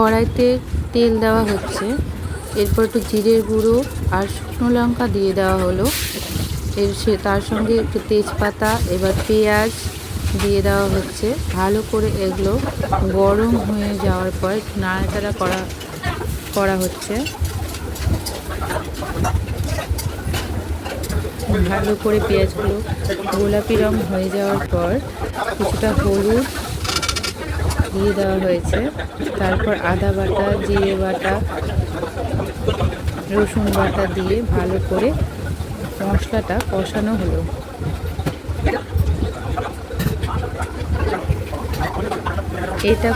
কড়াইতে তেল দেওয়া হচ্ছে, এরপর একটু জিরের গুঁড়ো আর শুকনো লঙ্কা দিয়ে দেওয়া হলো। তার সঙ্গে একটু তেজপাতা, এবার পেঁয়াজ দিয়ে দেওয়া হচ্ছে। ভালো করে এগুলো গরম হয়ে যাওয়ার পর নাড়াচাড়া করা হচ্ছে। ভালো করে পেঁয়াজগুলো গোলাপি রং হয়ে যাওয়ার পর কিছুটা হলুদ দিয়ে দেওয়া হয়েছে। তারপর আদা বাটা, জিরে বাটা, রসুন বাটা দিয়ে ভালো করে মশলাটা কষানো হলো। এটা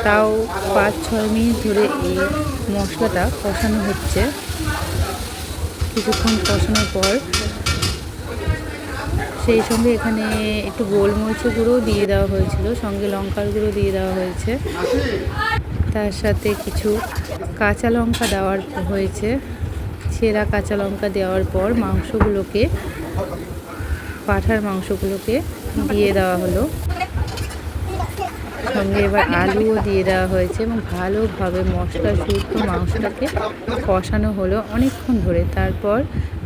তাও 5-6 মিনিট ধরে এই মশলাটা কষানো হচ্ছে। কিছুক্ষণ কষানোর পর সেই সঙ্গে এখানে একটু গোলমরিচের গুঁড়োও দিয়ে দেওয়া হয়েছিল, সঙ্গে লঙ্কার গুঁড়ো দিয়ে দেওয়া হয়েছে। তার সাথে কিছু কাঁচা লঙ্কা দেওয়ার হয়েছে। ছেঁড়া কাঁচা লঙ্কা দেওয়ার পর পাঁঠার মাংসগুলোকে দিয়ে দেওয়া হলো। সঙ্গে এবার আলুও দিয়ে দেওয়া হয়েছে এবং ভালোভাবে মশলা যুক্ত মাংসটাকে কষানো হলো অনেকক্ষণ ধরে। তারপর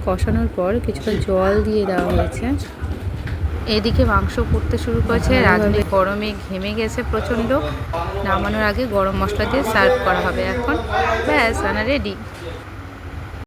কষানোর পর কিছুটা জল দিয়ে দেওয়া হয়েছে। এদিকে মাংস করতে শুরু করেছে। রাঁধুনি গরমে ঘেমে গেছে প্রচণ্ড। নামানোর আগে গরম মশলা দিয়ে সার্ভ করা হবে। এখন ব্যাস, রান্না রেডি।